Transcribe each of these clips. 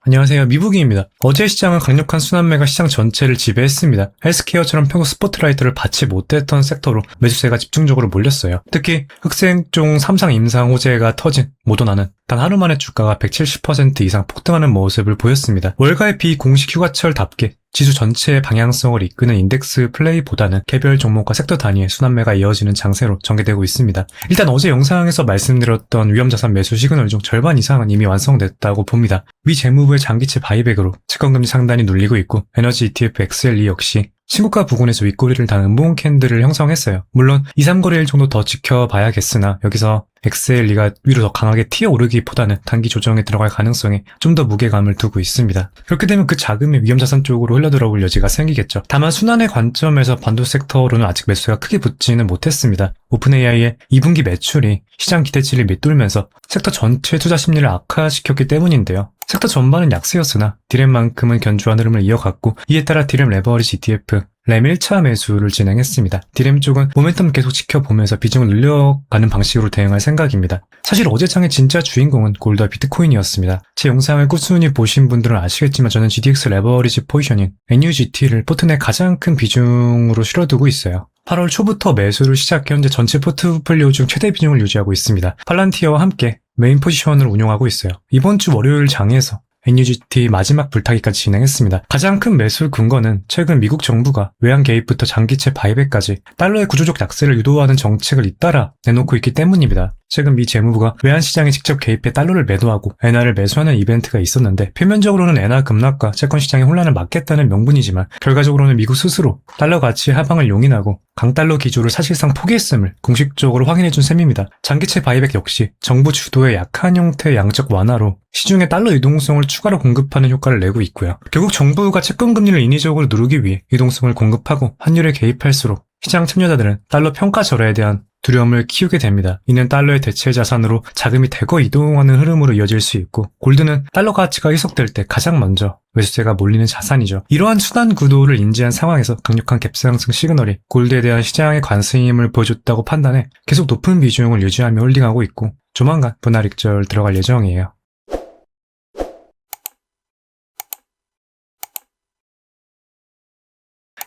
안녕하세요. 미북이입니다. 어제 시장은 강력한 순환매가 시장 전체를 지배했습니다. 헬스케어처럼 평소 스포트라이트를 받지 못했던 섹터로 매수세가 집중적으로 몰렸어요. 특히 흑색종 삼상 임상 호재가 터진 모더나는 단 하루 만에 주가가 170% 이상 폭등하는 모습을 보였습니다. 월가의 비공식 휴가철답게 지수 전체의 방향성을 이끄는 인덱스 플레이보다는 개별 종목과 섹터 단위의 순환매가 이어지는 장세로 전개되고 있습니다. 일단 어제 영상에서 말씀드렸던 위험자산 매수 시그널 중 절반 이상은 이미 완성됐다고 봅니다. 미 재무부의 장기채 바이백으로 채권금리 상단이 눌리고 있고 에너지 ETF XLE 역시 신고가 부근에서 윗꼬리를 단 음봉 캔들을 형성했어요. 물론 2, 3거래일 정도 더 지켜봐야겠으나 여기서 XLE가 위로 더 강하게 튀어오르기보다는 단기 조정에 들어갈 가능성에 좀 더 무게감을 두고 있습니다. 그렇게 되면 그 자금이 위험자산 쪽으로 흘러들어올 여지가 생기겠죠. 다만 순환의 관점에서 반도 섹터로는 아직 매수가 크게 붙지는 못했습니다. 오픈AI의 2분기 매출이 시장 기대치를 밑돌면서 섹터 전체 투자 심리를 악화시켰기 때문인데요. 섹터 전반은 약세였으나 디램만큼은 견조한 흐름을 이어갔고 이에 따라 디램 레버리지 ETF 램 1차 매수를 진행했습니다. 디램 쪽은 모멘텀 계속 지켜보면서 비중을 늘려가는 방식으로 대응할 생각입니다. 사실 어제장의 진짜 주인공은 골드와 비트코인이었습니다. 제 영상을 꾸준히 보신 분들은 아시겠지만 저는 GDX 레버리지 포지션인 NUGT를 포트내 가장 큰 비중으로 실어두고 있어요. 8월 초부터 매수를 시작해 현재 전체 포트폴리오 중 최대 비중을 유지하고 있습니다. 팔란티어와 함께 메인 포지션을 운용하고 있어요. 이번 주 월요일 장에서 NUGT 마지막 불타기까지 진행했습니다. 가장 큰 매수 근거는 최근 미국 정부가 외환 개입부터 장기채 바이백까지 달러의 구조적 약세를 유도하는 정책을 잇따라 내놓고 있기 때문입니다. 최근 미 재무부가 외환시장에 직접 개입해 달러를 매도하고 엔화를 매수하는 이벤트가 있었는데 표면적으로는 엔화 급락과 채권시장의 혼란을 막겠다는 명분이지만 결과적으로는 미국 스스로 달러 가치 하방을 용인하고 강달러 기조를 사실상 포기했음을 공식적으로 확인해준 셈입니다. 장기채 바이백 역시 정부 주도의 약한 형태의 양적 완화로 시중에 달러 유동성을 추가로 공급하는 효과를 내고 있고요. 결국 정부가 채권금리를 인위적으로 누르기 위해 유동성을 공급하고 환율에 개입할수록 시장 참여자들은 달러 평가절하에 대한 두려움을 키우게 됩니다. 이는 달러의 대체 자산으로 자금이 대거 이동하는 흐름으로 이어질 수 있고 골드는 달러 가치가 희석될 때 가장 먼저 매수세가 몰리는 자산이죠. 이러한 순환 구도를 인지한 상황에서 강력한 갭상승 시그널이 골드에 대한 시장의 관심을 보여줬다고 판단해 계속 높은 비중을 유지하며 홀딩하고 있고 조만간 분할 익절 들어갈 예정이에요.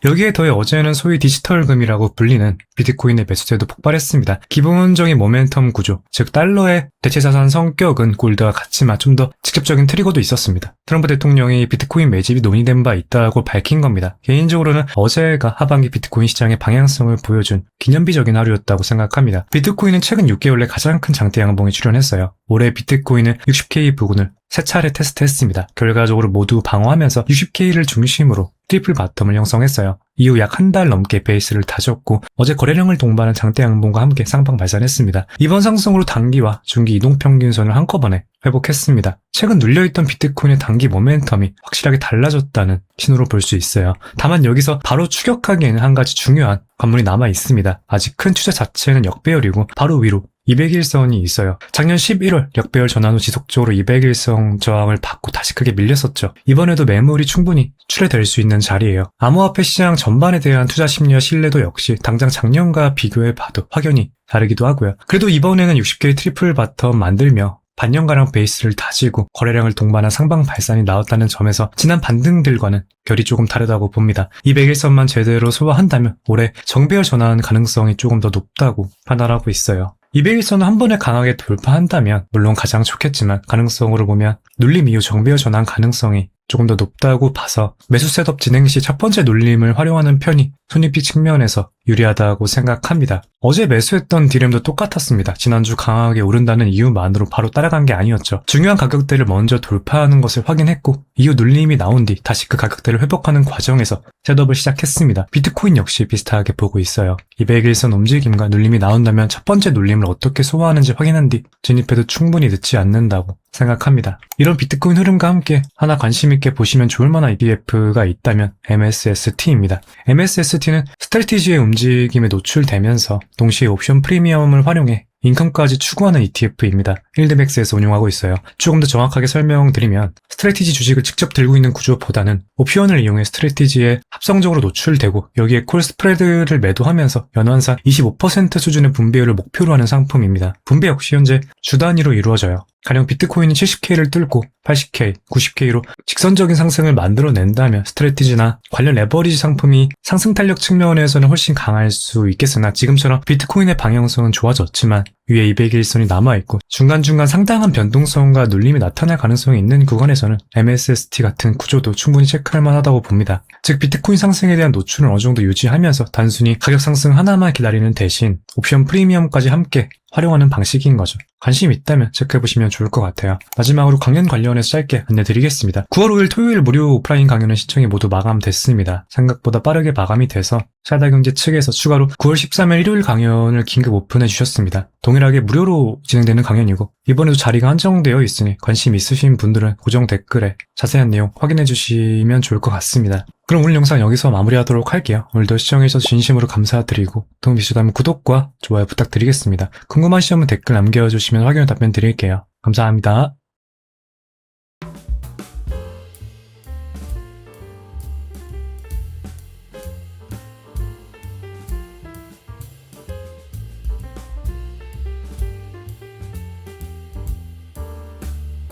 여기에 더해 어제는 소위 디지털금이라고 불리는 비트코인의 매수세도 폭발했습니다. 기본적인 모멘텀 구조, 즉 달러의 대체자산 성격은 골드와 같지만 좀 더 직접적인 트리거도 있었습니다. 트럼프 대통령이 비트코인 매집이 논의된 바 있다고 밝힌 겁니다. 개인적으로는 어제가 하반기 비트코인 시장의 방향성을 보여준 기념비적인 하루였다고 생각합니다. 비트코인은 최근 6개월 내 가장 큰 장대 양봉에 출현했어요. 올해 비트코인은 60K 부근을 3차례 테스트했습니다. 결과적으로 모두 방어하면서 60K를 중심으로 트리플 바텀을 형성했어요. 이후 약 한 달 넘게 베이스를 다졌고 어제 거래량을 동반한 장대 양봉과 함께 쌍방 발산했습니다. 이번 상승으로 단기와 중기 이동평균선을 한꺼번에 회복했습니다. 최근 눌려있던 비트코인의 단기 모멘텀이 확실하게 달라졌다는 신호로 볼 수 있어요. 다만 여기서 바로 추격하기에는 한 가지 중요한 관문이 남아 있습니다. 아직 큰 추세 자체는 역배열이고 바로 위로 200일선이 있어요. 작년 11월 역배열 전환 후 지속적으로 200일선 저항을 받고 다시 크게 밀렸었죠. 이번에도 매물이 충분히 출회될 수 있는 자리예요. 암호화폐 시장 전반에 대한 투자 심리와 신뢰도 역시 당장 작년과 비교해봐도 확연히 다르기도 하고요. 그래도 이번에는 60K 트리플 바텀 만들며 반년가량 베이스를 다지고 거래량을 동반한 상방 발산이 나왔다는 점에서 지난 반등들과는 결이 조금 다르다고 봅니다. 200일선만 제대로 소화한다면 올해 정배열 전환 가능성이 조금 더 높다고 판단하고 있어요. 200일선을 한 번에 강하게 돌파한다면 물론 가장 좋겠지만 가능성으로 보면 눌림 이후 정배열 전환 가능성이 조금 더 높다고 봐서 매수 셋업 진행 시 첫 번째 눌림을 활용하는 편이 손익비 측면에서 유리하다고 생각합니다. 어제 매수했던 디램도 똑같았습니다. 지난주 강하게 오른다는 이유만으로 바로 따라간 게 아니었죠. 중요한 가격대를 먼저 돌파하는 것을 확인했고 이후 눌림이 나온 뒤 다시 그 가격대를 회복하는 과정에서 셋업을 시작했습니다. 비트코인 역시 비슷하게 보고 있어요. 200일선 움직임과 눌림이 나온다면 첫 번째 눌림을 어떻게 소화하는지 확인한 뒤 진입해도 충분히 늦지 않는다고 생각합니다. 이런 비트코인 흐름과 함께 하나 관심 있게 보시면 좋을 만한 ETF가 있다면 MSST입니다. MSST는 스트래티지의 움직임에 노출되면서 동시에 옵션 프리미엄을 활용해 인컴까지 추구하는 ETF입니다. 일드맥스에서 운용하고 있어요. 조금 더 정확하게 설명드리면 스트래티지 주식을 직접 들고 있는 구조보다는 옵션을 이용해 스트래티지에 합성적으로 노출되고 여기에 콜 스프레드를 매도하면서 연환상 25% 수준의 분배율을 목표로 하는 상품입니다. 분배 역시 현재 주 단위로 이루어져요. 가령 비트코인이 70K를 뚫고 80K, 90K로 직선적인 상승을 만들어낸다면 스트레티지나 관련 레버리지 상품이 상승 탄력 측면에서는 훨씬 강할 수 있겠으나 지금처럼 비트코인의 방향성은 좋아졌지만 위에 200일선이 남아있고 중간중간 상당한 변동성과 눌림이 나타날 가능성이 있는 구간에서는 MSST 같은 구조도 충분히 체크할 만하다고 봅니다. 즉 비트코인 상승에 대한 노출은 어느 정도 유지하면서 단순히 가격 상승 하나만 기다리는 대신 옵션 프리미엄까지 함께 활용하는 방식인 거죠. 관심 있다면 체크해보시면 좋을 것 같아요. 마지막으로 강연 관련해서 짧게 안내드리겠습니다. 9월 5일 토요일 무료 오프라인 강연은 신청이 모두 마감됐습니다. 생각보다 빠르게 마감이 돼서 샤다경제 측에서 추가로 9월 13일 일요일 강연을 긴급 오픈해 주셨습니다. 동일하게 무료로 진행되는 강연이고 이번에도 자리가 한정되어 있으니 관심 있으신 분들은 고정 댓글에 자세한 내용 확인해 주시면 좋을 것 같습니다. 그럼 오늘 영상 여기서 마무리하도록 할게요. 오늘도 시청해주셔서 진심으로 감사드리고 도움이 되셨다면 구독과 좋아요 부탁드리겠습니다. 궁금하시면 댓글 남겨주시면 확인해 답변 드릴게요. 감사합니다.